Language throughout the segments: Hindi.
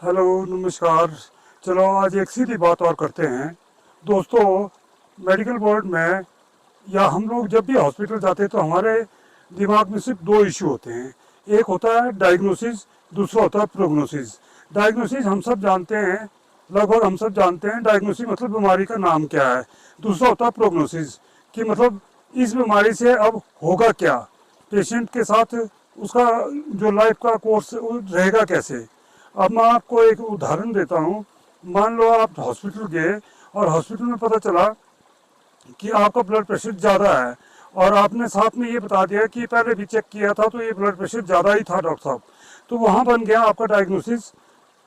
हेलो, नमस्कार। चलो आज एक सीधी बात और करते हैं। दोस्तों, मेडिकल बोर्ड में या हम लोग जब भी हॉस्पिटल जाते हैं तो हमारे दिमाग में सिर्फ दो इश्यू होते हैं। एक होता है डायग्नोसिस, दूसरा होता है प्रोग्नोसिस। डायग्नोसिस हम सब जानते हैं, लगभग हम सब जानते हैं। डायग्नोसिस मतलब बीमारी का नाम क्या है। दूसरा होता है प्रोग्नोसिस कि मतलब इस बीमारी से अब होगा क्या, पेशेंट के साथ उसका जो लाइफ का कोर्स रहेगा कैसे। अब मैं आपको एक उदाहरण देता हूँ। मान लो आप हॉस्पिटल गए और हॉस्पिटल में पता चला कि आपका ब्लड प्रेशर ज़्यादा है, और आपने साथ में ये बता दिया कि पहले भी चेक किया था तो ये ब्लड प्रेशर ज़्यादा ही था डॉक्टर साहब। तो वहाँ बन गया आपका डायग्नोसिस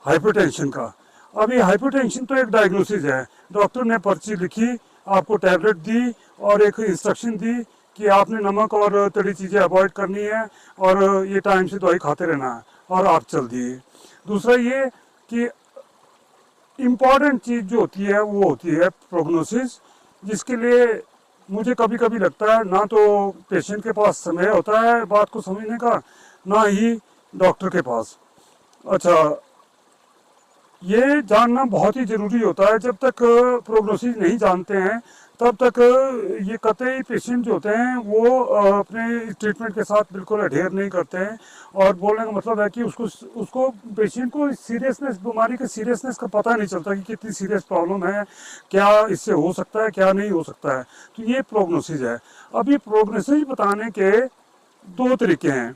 हाइपरटेंशन का। अब ये हाइपरटेंशन तो एक डायग्नोसिस है। डॉक्टर ने पर्ची लिखी, आपको टैबलेट दी और एक इंस्ट्रक्शन दी कि आपने नमक और तली चीज़ें अवॉइड करनी है और ये टाइम से दवाई खाते रहना है, और आप चल दिए। दूसरा ये कि इम्पॉर्टेंट चीज़ जो होती है वो होती है प्रोग्नोसिस, जिसके लिए मुझे कभी कभी लगता है ना तो पेशेंट के पास समय होता है बात को समझने का, ना ही डॉक्टर के पास। अच्छा, ये जानना बहुत ही ज़रूरी होता है। जब तक प्रोग्नोसिस नहीं जानते हैं तब तक ये कतई पेशेंट जो होते हैं वो अपने ट्रीटमेंट के साथ बिल्कुल अडेयर नहीं करते हैं। और बोलने का मतलब है कि उसको उसको पेशेंट को सीरियसनेस, बीमारी के सीरियसनेस का पता नहीं चलता कि कितनी सीरियस प्रॉब्लम है, क्या इससे हो सकता है, क्या नहीं हो सकता है। तो ये प्रोग्नोसिस है। अब ये प्रोग्नोसिस बताने के दो तरीके हैं।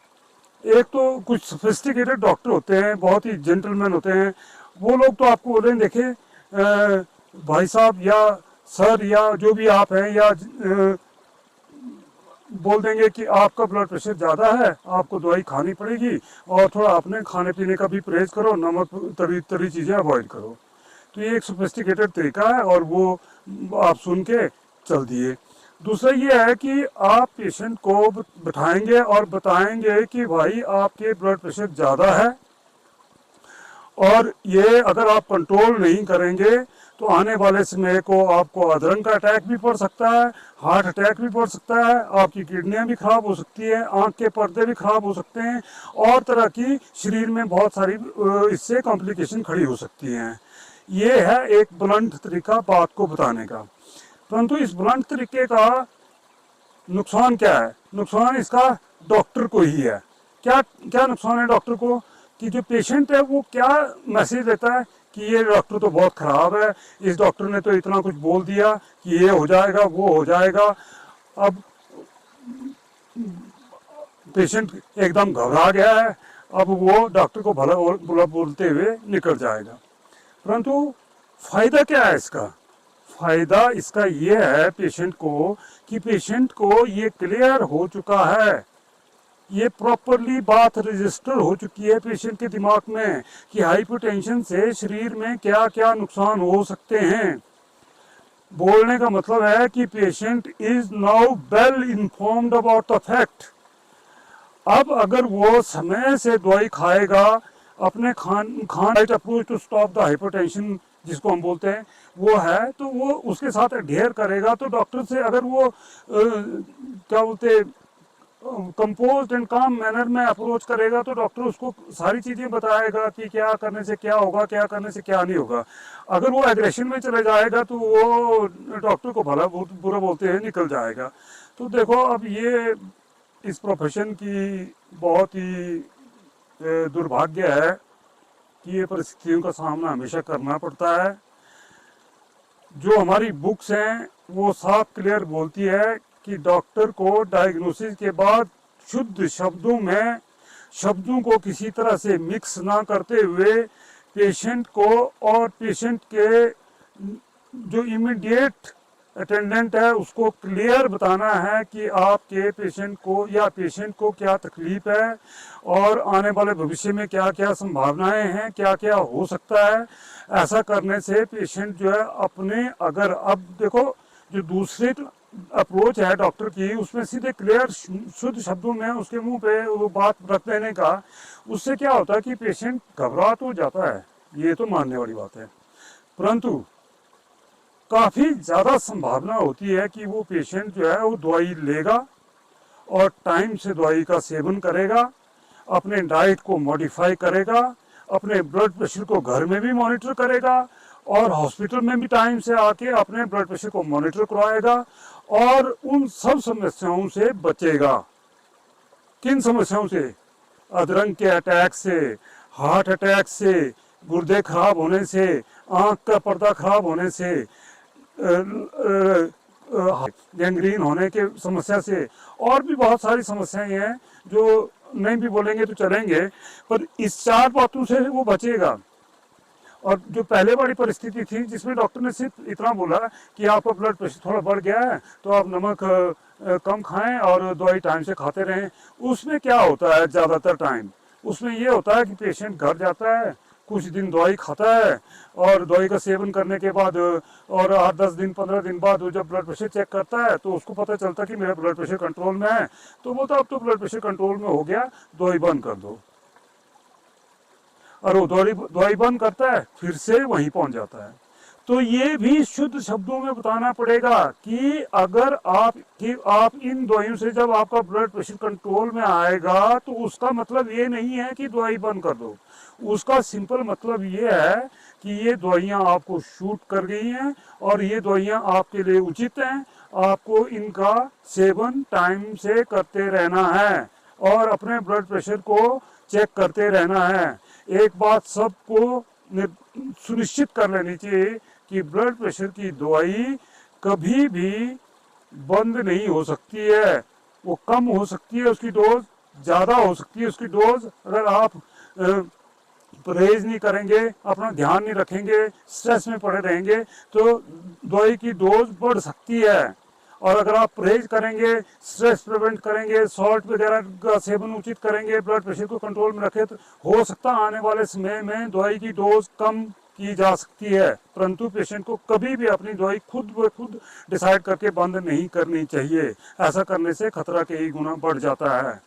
एक तो कुछ सोफिस्टिकेटेड डॉक्टर होते हैं, बहुत ही जेंटलमैन होते हैं। वो लोग तो आपको बोलें देखे भाई साहब या सर या जो भी आप हैं, या बोल देंगे कि आपका ब्लड प्रेशर ज़्यादा है, आपको दवाई खानी पड़ेगी और थोड़ा अपने खाने पीने का भी परहेज करो, नमक तली तली चीज़ें अवॉइड करो। तो ये एक सोफिस्टिकेटेड तरीका है और वो आप सुन के चल दिए। दूसरा ये है कि आप पेशेंट को बिठाएंगे और बताएंगे कि भाई आपके ब्लड प्रेशर ज़्यादा है, और ये अगर आप कंट्रोल नहीं करेंगे तो आने वाले समय को आपको अधरंग का अटैक भी पड़ सकता है, हार्ट अटैक भी पड़ सकता है, आपकी किडनियां भी खराब हो सकती है, आंख के पर्दे भी खराब हो सकते हैं, और तरह की शरीर में बहुत सारी इससे कॉम्प्लिकेशन खड़ी हो सकती हैं। ये है एक ब्लंट तरीका बात को बताने का। परंतु इस ब्लंट तरीके का नुकसान क्या है? नुकसान इसका डॉक्टर को ही है। क्या क्या नुकसान है डॉक्टर को? कि जो पेशेंट है वो क्या मैसेज देता है कि ये डॉक्टर तो बहुत ख़राब है, इस डॉक्टर ने तो इतना कुछ बोल दिया कि ये हो जाएगा वो हो जाएगा। अब पेशेंट एकदम घबरा गया है, अब वो डॉक्टर को भला बुरा बोलते हुए निकल जाएगा। परंतु फ़ायदा क्या है इसका? फ़ायदा इसका ये है पेशेंट को कि पेशेंट को ये क्लियर हो चुका है, ये प्रॉपरली बात रजिस्टर हो चुकी है पेशेंट के दिमाग में कि हाइपरटेंशन से शरीर में क्या क्या नुकसान हो सकते हैं। बोलने का मतलब है कि patient is now well informed about the fact. अब अगर वो समय से दवाई खाएगा, अपने खान right approach to stop the hypertension जिसको हम बोलते हैं वो है, तो वो उसके साथ अडेयर करेगा। तो डॉक्टर से अगर वो क्या बोलते कंपोज्ड एंड काम मैनर में अप्रोच करेगा तो डॉक्टर उसको सारी चीज़ें बताएगा कि क्या करने से क्या होगा, क्या करने से क्या नहीं होगा। अगर वो एग्रेशन में चले जाएगा तो वो डॉक्टर को भला बुरा बोलते हुए निकल जाएगा। तो देखो, अब ये इस प्रोफेशन की बहुत ही दुर्भाग्य है कि ये परिस्थितियों का सामना हमेशा करना पड़ता है। जो हमारी बुक्स हैं वो साफ क्लियर बोलती है कि डॉक्टर को डायग्नोसिस के बाद शुद्ध शब्दों में, शब्दों को किसी तरह से मिक्स ना करते हुए पेशेंट को और पेशेंट के जो इमीडिएट अटेंडेंट है उसको क्लियर बताना है कि आपके पेशेंट को या पेशेंट को क्या तकलीफ है और आने वाले भविष्य में क्या क्या संभावनाएं हैं, क्या क्या हो सकता है। ऐसा करने से पेशेंट जो है अपने, अगर अब देखो जो दूसरे अप्रोच है डॉक्टर की उसमें सीधे क्लियर शुद्ध शब्दों में उसके मुंह पे वो बात रख देने का, उससे क्या होता है कि पेशेंट घबरा तो जाता है, ये तो मानने वाली बात है, परंतु काफ़ी ज़्यादा संभावना होती है कि वो पेशेंट जो है वो दवाई लेगा और टाइम से दवाई का सेवन करेगा, अपने डाइट को मॉडिफाई करेगा, अपने ब्लड प्रेशर को घर में भी मॉनिटर करेगा और हॉस्पिटल में भी टाइम से आके अपने ब्लड प्रेशर को मॉनिटर करवाएगा और उन सब समस्याओं से बचेगा। किन समस्याओं से? अधरंग के अटैक से, हार्ट अटैक से, गुर्दे खराब होने से, आंख का पर्दा खराब होने से, गैंग्रीन होने के समस्या से, और भी बहुत सारी समस्याएं हैं जो नहीं भी बोलेंगे तो चलेंगे, पर इस 4 बातों से वो बचेगा। और जो पहले वाली परिस्थिति थी जिसमें डॉक्टर ने सिर्फ इतना बोला कि आपका ब्लड प्रेशर थोड़ा बढ़ गया है तो आप नमक कम खाएं और दवाई टाइम से खाते रहें, उसमें क्या होता है ज़्यादातर टाइम? उसमें ये होता है कि पेशेंट घर जाता है, कुछ दिन दवाई खाता है और दवाई का सेवन करने के बाद और 8-10 दिन 15 दिन बाद वो जब ब्लड प्रेशर चेक करता है तो उसको पता चलता है कि मेरा ब्लड प्रेशर कंट्रोल में है, तो बोलता अब तो ब्लड प्रेशर कंट्रोल में हो गया, दवाई बंद कर दो। और वो दवाई बंद करता है, फिर से वहीं पहुंच जाता है। तो ये भी शुद्ध शब्दों में बताना पड़ेगा कि अगर आप इन दवाइयों से जब आपका ब्लड प्रेशर कंट्रोल में आएगा तो उसका मतलब ये नहीं है कि दवाई बंद कर दो। उसका सिंपल मतलब ये है कि ये दवाइयाँ आपको शूट कर गई हैं और ये दवाइयाँ आपके लिए उचित हैं, आपको इनका सेवन टाइम से करते रहना है और अपने ब्लड प्रेशर को चेक करते रहना है। एक बात सबको सुनिश्चित कर लेनी चाहिए कि ब्लड प्रेशर की दवाई कभी भी बंद नहीं हो सकती है। वो कम हो सकती है उसकी डोज, ज़्यादा हो सकती है उसकी डोज। अगर आप परहेज नहीं करेंगे, अपना ध्यान नहीं रखेंगे, स्ट्रेस में पड़े रहेंगे तो दवाई की डोज बढ़ सकती है। और अगर आप परहेज करेंगे, स्ट्रेस प्रिवेंट करेंगे, सॉल्ट वगैरह का सेवन उचित करेंगे, ब्लड प्रेशर को कंट्रोल में रखें, तो हो सकता है आने वाले समय में दवाई की डोज कम की जा सकती है। परंतु पेशेंट को कभी भी अपनी दवाई खुद ब खुद डिसाइड करके बंद नहीं करनी चाहिए। ऐसा करने से खतरा कई गुना बढ़ जाता है।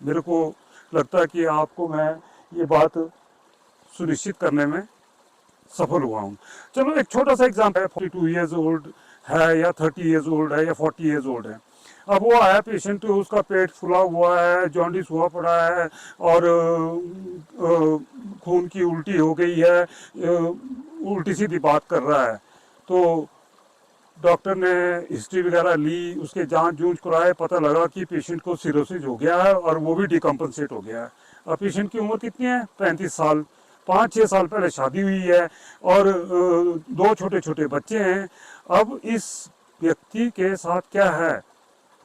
मेरे को लगता है कि आपको मैं ये बात सुनिश्चित करने में सफल हुआ हूँ। चलो एक छोटा सा एग्जाम्पल है, 42 ईयर्स ओल्ड है या 30 ईयर्स ओल्ड है या 40 ईयर्स ओल्ड है। अब वो आया पेशेंट, उसका पेट फुला हुआ है, जॉन्डिस हुआ पड़ा है और खून की उल्टी हो गई है, उल्टी सीधी बात कर रहा है। तो डॉक्टर ने हिस्ट्री वगैरह ली, उसके जांच जूझ कराए, पता लगा कि पेशेंट को सिरोसिस हो गया है और वो भी डिकम्पनसेट हो गया है। अब पेशेंट की उम्र कितनी है? 35 साल। 5-6 साल पहले शादी हुई है और 2 छोटे छोटे बच्चे हैं। अब इस व्यक्ति के साथ क्या है?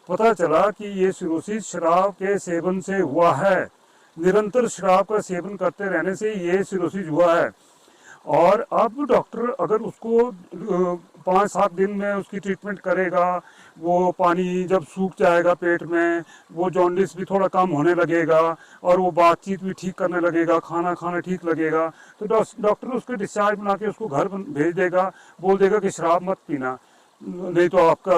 पता चला कि ये सिरोसिस शराब के सेवन से हुआ है। निरंतर शराब का सेवन करते रहने से ये सिरोसिस हुआ है। और अब डॉक्टर अगर उसको 5-7 दिन में उसकी ट्रीटमेंट करेगा, वो पानी जब सूख जाएगा पेट में, वो जॉन्डिस भी थोड़ा कम होने लगेगा और वो बातचीत भी ठीक करने लगेगा, खाना खाना ठीक लगेगा, तो डॉक्टर उसके डिस्चार्ज बना के उसको घर भेज देगा, बोल देगा कि शराब मत पीना, नहीं तो आपका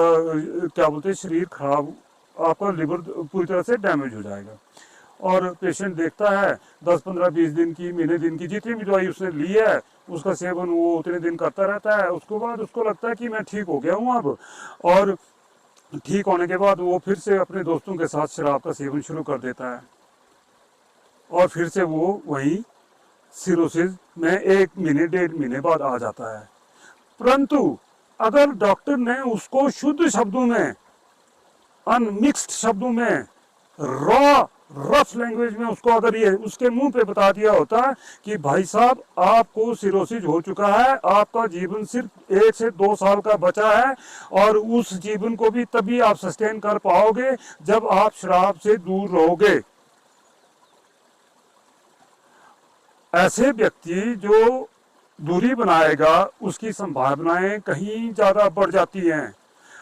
क्या बोलते हैं शरीर खराब, आपका लिवर पूरी तरह से डैमेज हो जाएगा। और पेशेंट देखता है 10-15-20 दिन की, महीने दिन की जितनी भी दवाई उसने ली है उसका सेवन वो उतने दिन करता रहता है। उसके बाद उसको लगता है कि मैं ठीक हो गया हूँ अब, और ठीक होने के बाद वो फिर से अपने दोस्तों के साथ शराब का सेवन शुरू कर देता है और फिर से वो वही सिरोसिस में 1 महीने 1.5 महीने बाद आ जाता है। परंतु अगर डॉक्टर ने उसको शुद्ध शब्दों में, अनमिक्स्ड शब्दों में, रॉ रफ लैंग्वेज में उसको अगर ये उसके मुंह पे बता दिया होता कि भाई साहब आपको सिरोसिस हो चुका है, आपका जीवन सिर्फ 1 से 2 साल का बचा है और उस जीवन को भी तभी आप सस्टेन कर पाओगे जब आप शराब से दूर रहोगे। ऐसे व्यक्ति जो दूरी बनाएगा उसकी संभावनाएं कहीं ज्यादा बढ़ जाती हैं।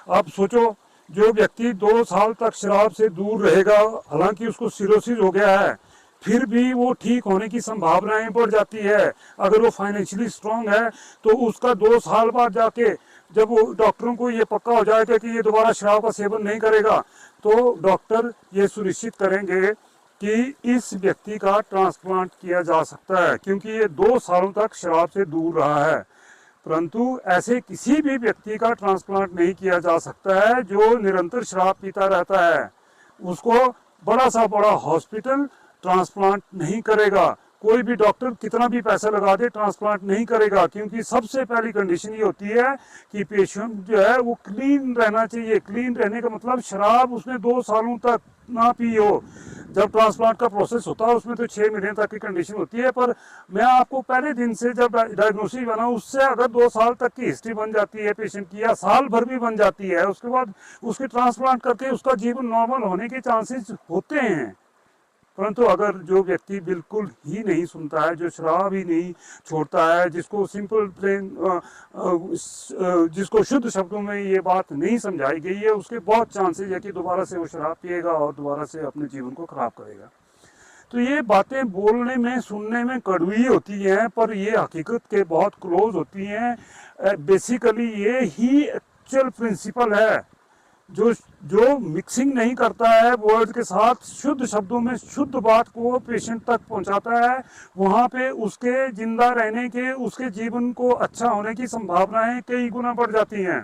अब सोचो, जो व्यक्ति 2 साल तक शराब से दूर रहेगा, हालांकि उसको सिरोसिस हो गया है, फिर भी वो ठीक होने की संभावनाएं बढ़ जाती है। अगर वो फाइनेंशियली स्ट्रांग है तो उसका 2 साल बाद जाके जब वो डॉक्टरों को ये पक्का हो जाएगा कि ये दोबारा शराब का सेवन नहीं करेगा, तो डॉक्टर ये सुनिश्चित करेंगे कि इस व्यक्ति का ट्रांसप्लांट किया जा सकता है, क्योंकि ये 2 सालों तक शराब से दूर रहा है। परंतु ऐसे किसी भी व्यक्ति का ट्रांसप्लांट नहीं किया जा सकता है जो निरंतर शराब पीता रहता है। उसको बड़ा सा बड़ा हॉस्पिटल ट्रांसप्लांट नहीं करेगा। कोई भी डॉक्टर कितना भी पैसा लगा दे ट्रांसप्लांट नहीं करेगा, क्योंकि सबसे पहली कंडीशन ये होती है कि पेशेंट जो है वो क्लीन रहना चाहिए। क्लीन रहने का मतलब शराब उसने 2 सालों तक ना पी हो। जब ट्रांसप्लांट का प्रोसेस होता है उसमें तो 6 महीने तक की कंडीशन होती है, पर मैं आपको पहले दिन से जब डायग्नोसिस बना उससे अगर 2 साल तक की हिस्ट्री बन जाती है पेशेंट की, या साल भर भी बन जाती है, उसके बाद उसके ट्रांसप्लांट करके उसका जीवन नॉर्मल होने के चांसेस होते हैं। परंतु अगर जो व्यक्ति बिल्कुल ही नहीं सुनता है, जो शराब ही नहीं छोड़ता है, जिसको सिंपल प्लेन जिसको शुद्ध शब्दों में ये बात नहीं समझाई गई है, उसके बहुत चांसेस है कि दोबारा से वो शराब पिएगा और दोबारा से अपने जीवन को खराब करेगा। तो ये बातें बोलने में सुनने में कड़वी होती हैं, पर ये हकीकत के बहुत क्लोज होती हैं। बेसिकली ये ही एक्चुअल प्रिंसिपल है। जो मिक्सिंग नहीं करता है वर्ड के साथ, शुद्ध शब्दों में शुद्ध बात को पेशेंट तक पहुंचाता है, वहां पे उसके जिंदा रहने के, उसके जीवन को अच्छा होने की संभावनाएं कई गुना बढ़ जाती हैं।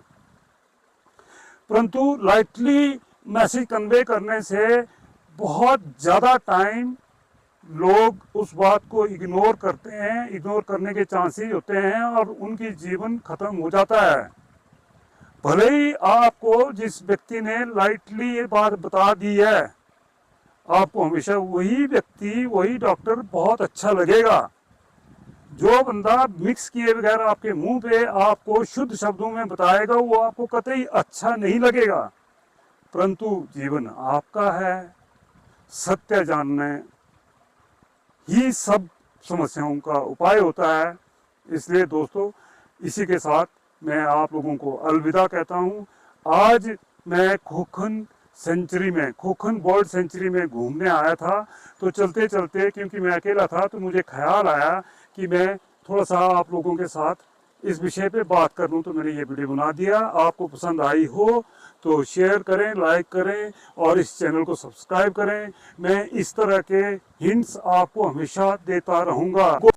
परंतु लाइटली मैसेज कन्वे करने से बहुत ज़्यादा टाइम लोग उस बात को इग्नोर करते हैं, इग्नोर करने के चांसेस होते हैं और उनकी जीवन खत्म हो जाता है। भले ही आपको जिस व्यक्ति ने लाइटली ये बात बता दी है, आपको हमेशा वही व्यक्ति, वही डॉक्टर बहुत अच्छा लगेगा। जो बंदा मिक्स किए बगैर आपके मुंह पे आपको शुद्ध शब्दों में बताएगा वो आपको कतई अच्छा नहीं लगेगा। परंतु जीवन आपका है, सत्य जानने ही सब समस्याओं का उपाय होता है। इसलिए दोस्तों, इसी के साथ मैं आप लोगों को अलविदा कहता हूँ। आज मैं खोखन सेंचुरी में, खोखन बर्ड सेंचुरी में घूमने आया था, तो चलते चलते क्योंकि मैं अकेला था तो मुझे ख्याल आया कि मैं थोड़ा सा आप लोगों के साथ इस विषय पे बात कर लूँ, तो मैंने ये वीडियो बना दिया। आपको पसंद आई हो तो शेयर करें, लाइक करें और इस चैनल को सब्सक्राइब करें। मैं इस तरह के हिंट्स आपको हमेशा देता रहूँगा।